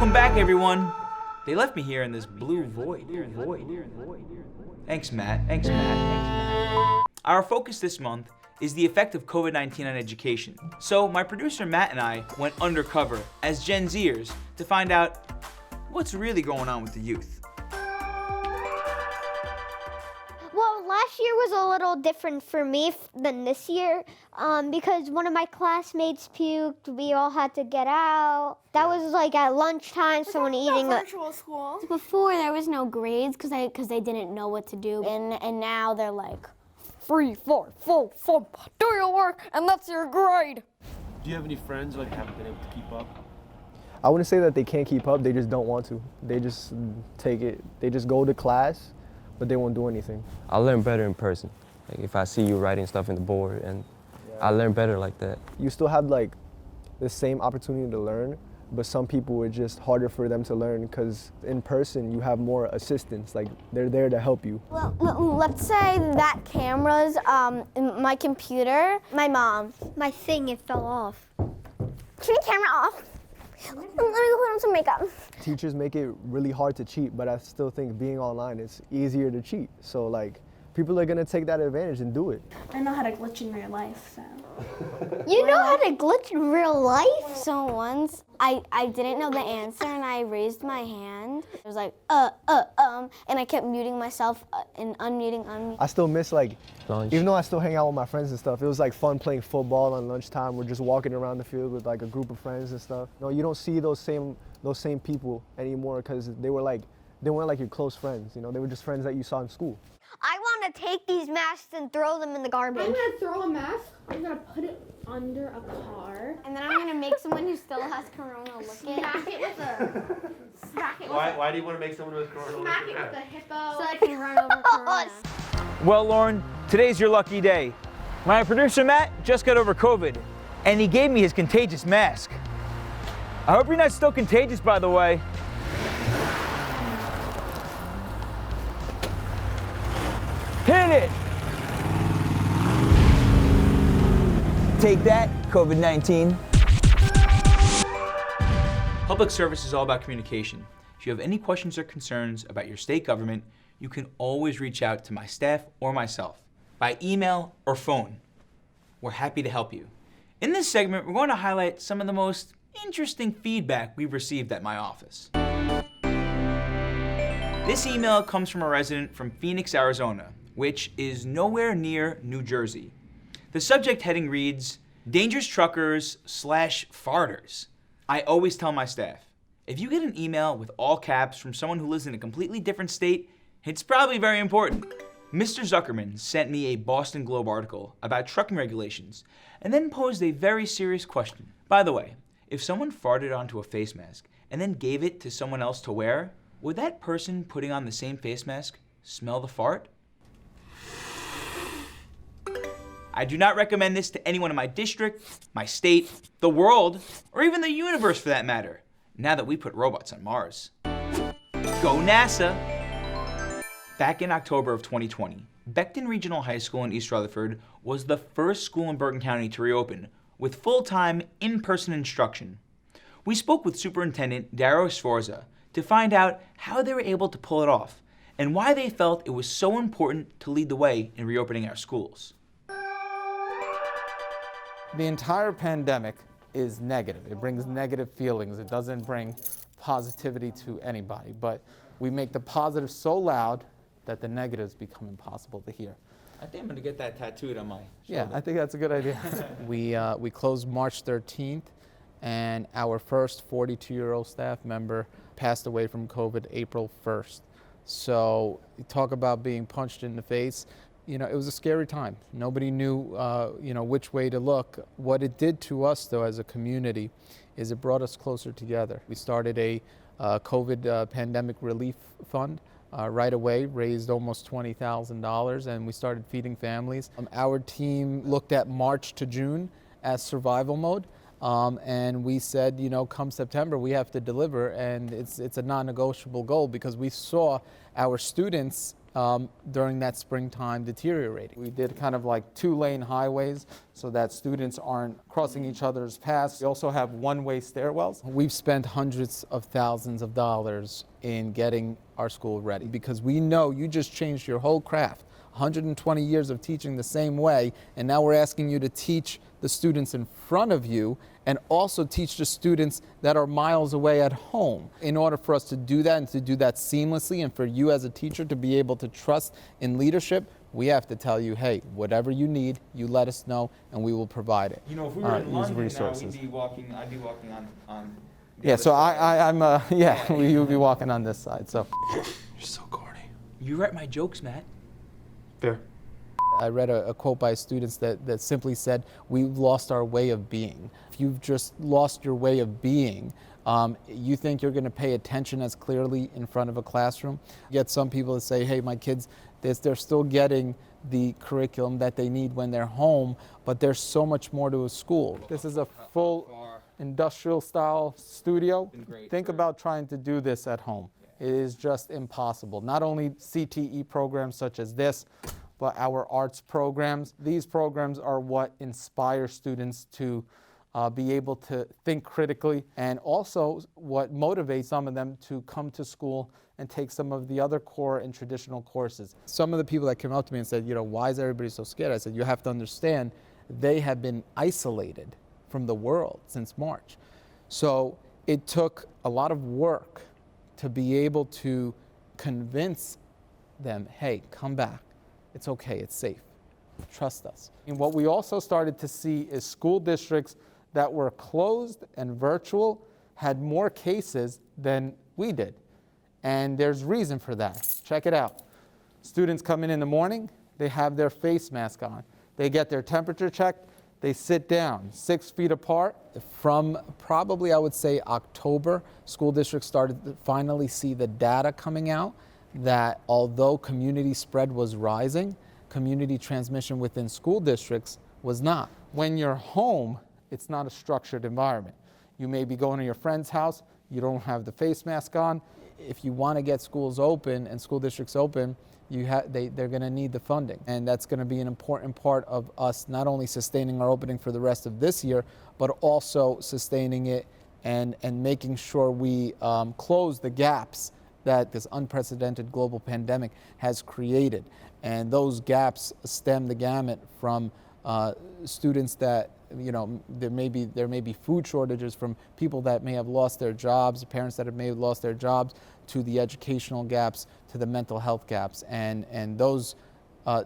Welcome back, everyone. They left me here in this blue void. Thanks, Matt. Our focus this month is the effect of COVID-19 on education. So my producer Matt and I went undercover as Gen Zers to find out what's really going on with the youth. Well, last year was a little different for me than this year because one of my classmates puked. We all had to get out. That was like at lunchtime, someone eating virtual school. Before there was no grades because they didn't know what to do, and now they're like 3, 4, 5, do your work and that's your grade. Do you have any friends like haven't been able to keep up? I wouldn't say that they can't keep up, they just don't want to. They just take it, they just go to class, but they won't do anything. I learn better in person. Like if I see you writing stuff in the board, and I learn better like that. You still have like the same opportunity to learn, but some people it's just harder for them to learn because in person you have more assistance, like they're there to help you. Well, let's say that camera's my computer, my mom. my thing, it fell off. Turn the camera off. Let me go put on some makeup. Teachers make it really hard to cheat, but I still think being online is easier to cheat. So like, people are gonna take that advantage and do it. I know how to glitch in real life, so. You know how to glitch in real life? So once I didn't know the answer and I raised my hand. It was like, and I kept muting myself and unmuting. I still miss like, Lunch. even though I still hang out with my friends and stuff, it was like fun playing football on lunchtime. We're just walking around the field with like a group of friends and stuff. You know, you don't see those same people anymore because they weren't like your close friends. You know, they were just friends that you saw in school. I want to take these masks and throw them in the garbage. I'm gonna throw a mask. I'm gonna put it under a car. And then I'm gonna make someone who still has corona look it. Smack it with a. Smack it with Why do you want to make someone with corona? Smack it with a hippo. So I can run over corona. Well, Lauren, today's your lucky day. My producer Matt just got over COVID, and he gave me his contagious mask. I hope you're not still contagious, by the way. Hit it! Take that, COVID-19. Public service is all about communication. If you have any questions or concerns about your state government, you can always reach out to my staff or myself by email or phone. We're happy to help you. In this segment, we're going to highlight some of the most interesting feedback we've received at my office. This email comes from a resident from Phoenix, Arizona, which is nowhere near New Jersey. The subject heading reads, Dangerous Truckers / Farters. I always tell my staff, if you get an email with all caps from someone who lives in a completely different state, it's probably very important. Mr. Zuckerman sent me a Boston Globe article about trucking regulations and then posed a very serious question. By the way, if someone farted onto a face mask and then gave it to someone else to wear, would that person putting on the same face mask smell the fart? I do not recommend this to anyone in my district, my state, the world, or even the universe for that matter, now that we put robots on Mars. Go NASA! Back in October of 2020, Beckton Regional High School in East Rutherford was the first school in Bergen County to reopen with full-time, in-person instruction. We spoke with Superintendent Dario Sforza to find out how they were able to pull it off and why they felt it was so important to lead the way in reopening our schools. The entire pandemic is negative. It brings negative feelings. It doesn't bring positivity to anybody. But we make the positive so loud that the negatives become impossible to hear. I think I'm gonna get that tattooed on my shoulder. Yeah, I think that's a good idea. We closed March 13th, and our first 42-year-old staff member passed away from COVID April 1st. So talk about being punched in the face. You know, it was a scary time. Nobody knew, which way to look. What it did to us, though, as a community, is it brought us closer together. We started a COVID pandemic relief fund right away, raised almost $20,000, and we started feeding families. Our team looked at March to June as survival mode, and we said, come September, we have to deliver, and it's a non-negotiable goal because we saw our students during that springtime deteriorating. We did kind of like 2-lane highways so that students aren't crossing each other's paths. We also have one-way stairwells. We've spent hundreds of thousands of dollars in getting our school ready because we know you just changed your whole craft. 120 years of teaching the same way, and now we're asking you to teach the students in front of you and also teach the students that are miles away at home. In order for us to do that and to do that seamlessly, and for you as a teacher to be able to trust in leadership, we have to tell you, hey, whatever you need, you let us know and we will provide it. You know, if we were in London now, resources. I'd be walking on the Yeah, other so side. you'll be walking on this side, so. You're so corny. You write my jokes, Matt. Fair. I read a quote by students that simply said, we've lost our way of being. If you've just lost your way of being, you think you're going to pay attention as clearly in front of a classroom? You get some people that say, hey, my kids, they're still getting the curriculum that they need when they're home, but there's so much more to a school. This is a full industrial style studio. Think about trying to do this at home. It is just impossible. Not only CTE programs such as this, but our arts programs. These programs are what inspire students to be able to think critically, and also what motivates some of them to come to school and take some of the other core and traditional courses. Some of the people that came up to me and said, you know, why is everybody so scared? I said, you have to understand, they have been isolated from the world since March. So it took a lot of work to be able to convince them, hey, come back. It's okay, it's safe. Trust us. And what we also started to see is school districts that were closed and virtual had more cases than we did. And there's reason for that. Check it out. Students come in the morning, they have their face mask on. They get their temperature checked, they sit down 6 feet apart. From probably, I would say, October, school districts started to finally see the data coming out that although community spread was rising, community transmission within school districts was not. When you're home, it's not a structured environment. You may be going to your friend's house, you don't have the face mask on. If you want to get schools open and school districts open, they're going to need the funding. And that's going to be an important part of us not only sustaining our opening for the rest of this year, but also sustaining it and making sure we close the gaps that this unprecedented global pandemic has created. And those gaps stem the gamut from students that, you know, there may be food shortages, from people that may have lost their jobs, parents that may have lost their jobs, to the educational gaps, to the mental health gaps. And those,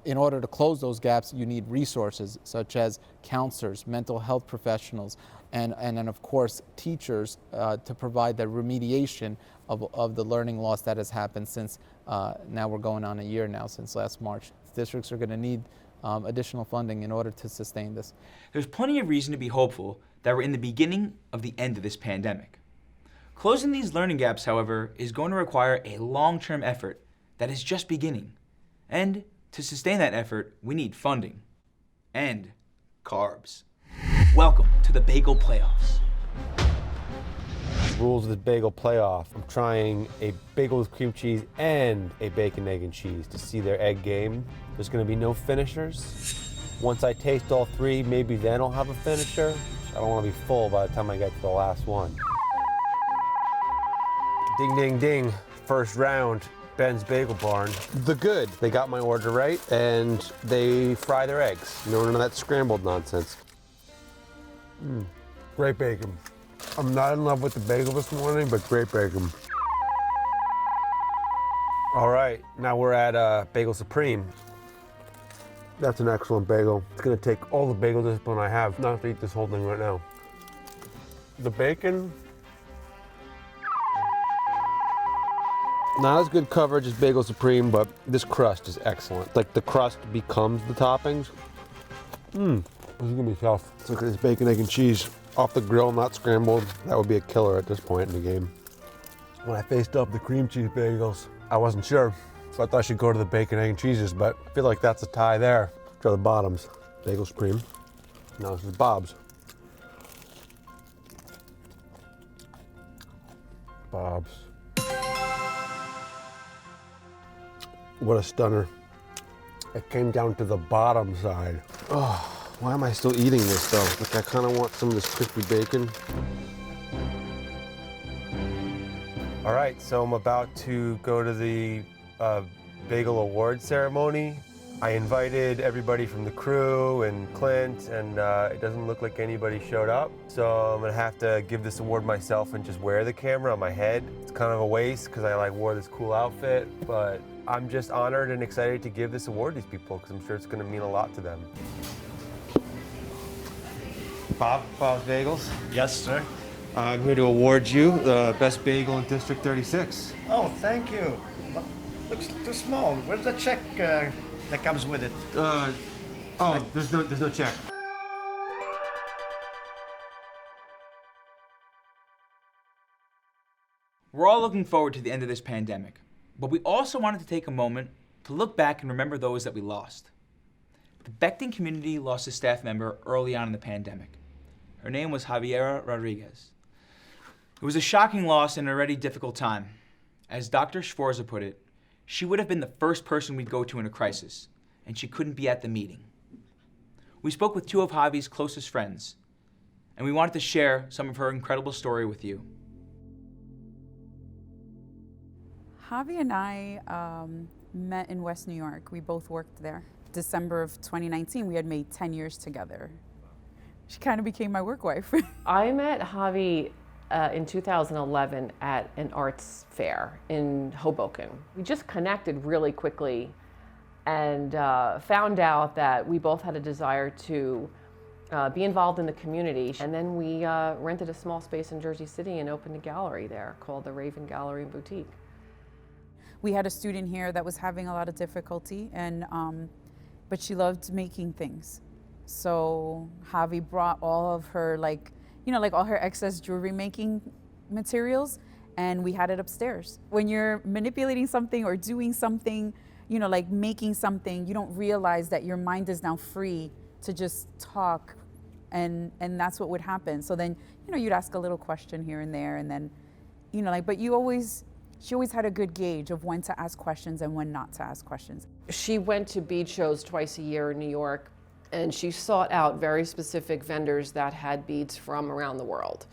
in order to close those gaps, you need resources such as counselors, mental health professionals, and then of course teachers to provide the remediation of the learning loss that has happened since, now we're going on a year now since last March. Districts are going to need additional funding in order to sustain this. There's plenty of reason to be hopeful that we're in the beginning of the end of this pandemic. Closing these learning gaps, however, is going to require a long-term effort that is just beginning. And to sustain that effort, we need funding and carbs. Welcome to the Bagel Playoffs. Rules of the Bagel Playoff. I'm trying a bagel with cream cheese and a bacon, egg, and cheese to see their egg game. There's going to be no finishers. Once I taste all three, maybe then I'll have a finisher. I don't want to be full by the time I get to the last one. Ding, ding, ding. First round, Ben's Bagel Barn. The good. They got my order right, and they fry their eggs. None of that scrambled nonsense. Great bacon. I'm not in love with the bagel this morning, but great bacon. All right, now we're at Bagel Supreme. That's an excellent bagel. It's gonna take all the bagel discipline I have not to eat this whole thing right now. The bacon, not as good coverage as Bagel Supreme, but this crust is excellent. Like the crust becomes the toppings. This is gonna be tough. Let's look at this bacon, egg, and cheese. Off the grill, not scrambled. That would be a killer at this point in the game. When I faced up the cream cheese bagels, I wasn't sure. So I thought I should go to the bacon, egg, and cheeses, but I feel like that's a tie there. Try the bottoms. Bagel Supreme. Now this is Bob's. Bob's. What a stunner. It came down to the bottom side. Oh, why am I still eating this though? Like I kind of want some of this crispy bacon. All right, so I'm about to go to the Bagel Award ceremony. I invited everybody from the crew and Clint, and it doesn't look like anybody showed up. So I'm gonna have to give this award myself and just wear the camera on my head. It's kind of a waste because I wore this cool outfit, but I'm just honored and excited to give this award to these people because I'm sure it's gonna mean a lot to them. Bob's Bagels. Yes, sir. I'm here to award you the best bagel in District 36. Oh, thank you. Looks too small. Where's the check that comes with it? There's no check. We're all looking forward to the end of this pandemic, but we also wanted to take a moment to look back and remember those that we lost. The Becton community lost a staff member early on in the pandemic. Her name was Javiera Rodriguez. It was a shocking loss in an already difficult time. As Dr. Sforza put it, she would have been the first person we'd go to in a crisis, and she couldn't be at the meeting. We spoke with two of Javi's closest friends, and we wanted to share some of her incredible story with you. Javi and I met in West New York. We both worked there. December of 2019, we had made 10 years together. She kind of became my work wife. I met Javi in 2011 at an arts fair in Hoboken. We just connected really quickly and found out that we both had a desire to be involved in the community. And then we rented a small space in Jersey City and opened a gallery there called the Raven Gallery and Boutique. We had a student here that was having a lot of difficulty, and but she loved making things. So Javi brought all of her all her excess jewelry making materials, and we had it upstairs. When you're manipulating something or doing something, like making something, you don't realize that your mind is now free to just talk, and that's what would happen. So then, you'd ask a little question here and there, and then, but she always had a good gauge of when to ask questions and when not to ask questions. She went to bead shows twice a year in New York, and she sought out very specific vendors that had beads from around the world.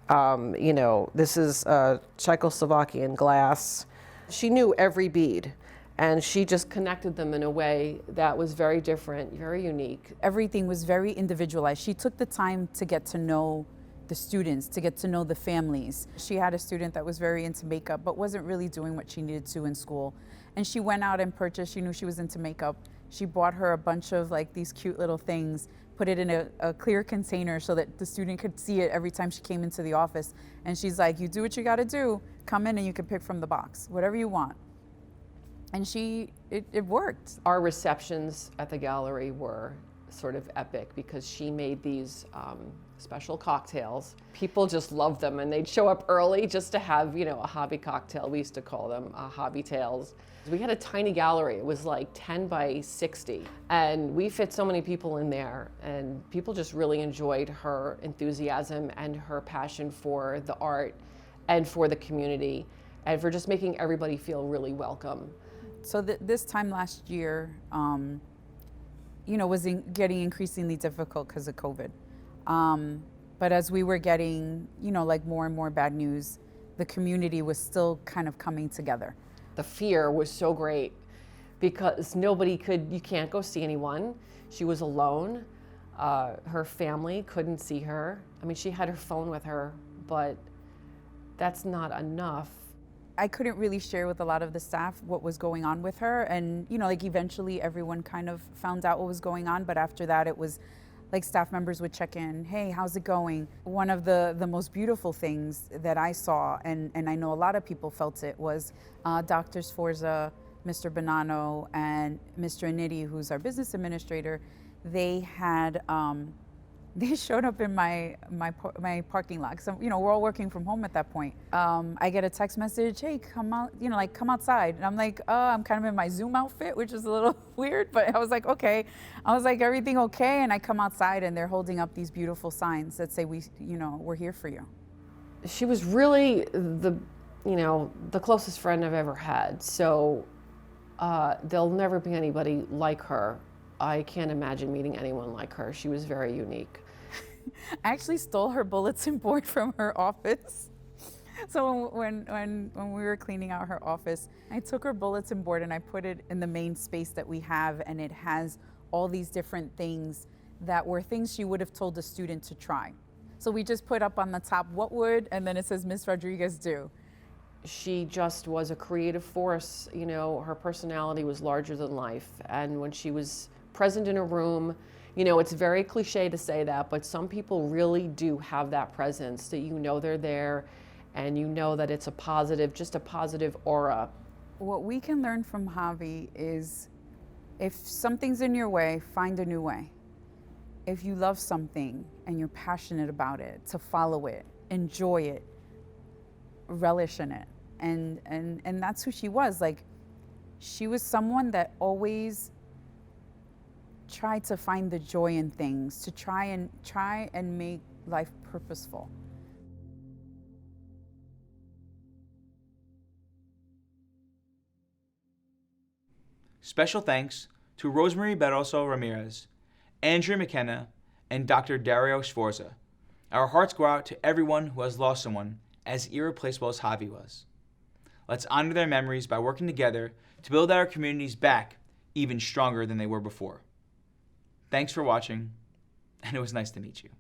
This is Czechoslovakian glass. She knew every bead, and she just connected them in a way that was very different, very unique. Everything was very individualized. She took the time to get to know the students, to get to know the families. She had a student that was very into makeup, but wasn't really doing what she needed to in school. And she went out and purchased, she knew she was into makeup. She bought her a bunch of these cute little things, put it in a clear container so that the student could see it every time she came into the office. And she's like, you do what you gotta do, come in and you can pick from the box, whatever you want. And it worked. Our receptions at the gallery were sort of epic because she made these special cocktails. People just loved them, and they'd show up early just to have, a hobby cocktail. We used to call them hobby tails. We had a tiny gallery. It was like 10 by 60, and we fit so many people in there, and people just really enjoyed her enthusiasm and her passion for the art and for the community and for just making everybody feel really welcome. So this time last year, was getting increasingly difficult because of COVID. But as we were getting, more and more bad news, the community was still kind of coming together. The fear was so great because you can't go see anyone. She was alone. Her family couldn't see her. I mean, she had her phone with her, but that's not enough. I couldn't really share with a lot of the staff what was going on with her. And, eventually everyone kind of found out what was going on. But after that, it was staff members would check in, hey, how's it going? One of the most beautiful things that I saw, and I know a lot of people felt it, was Dr. Sforza, Mr. Bonanno, and Mr. Aniti, who's our business administrator. They had, they showed up in my parking lot. So, we're all working from home at that point. I get a text message, hey, come out, come outside. And I'm like, I'm kind of in my Zoom outfit, which is a little weird, but I was like, okay. I was like, everything okay? And I come outside and they're holding up these beautiful signs that say, we're here for you. She was really the closest friend I've ever had. So There'll never be anybody like her. I can't imagine meeting anyone like her. She was very unique. I actually stole her bulletin board from her office. So when we were cleaning out her office, I took her bulletin board and I put it in the main space that we have, and it has all these different things that were things she would have told the student to try. So we just put up on the top, what would, and then it says Miss Rodriguez do. She just was a creative force. You know, her personality was larger than life. And when she was present in a room, you know, it's very cliche to say that, but some people really do have that presence, that you know they're there and you know that it's a positive, just a positive aura. What we can learn from Javi is if something's in your way, find a new way. If you love something and you're passionate about it, to follow it, enjoy it, relish in it. And that's who she was. Like, she was someone that always tried to find the joy in things, to try and make life purposeful. Special thanks to Rosemary Barroso Ramirez, Andrea McKenna, and Dr. Dario Sforza. Our hearts go out to everyone who has lost someone as irreplaceable as Javi was. Let's honor their memories by working together to build our communities back even stronger than they were before. Thanks for watching, and it was nice to meet you.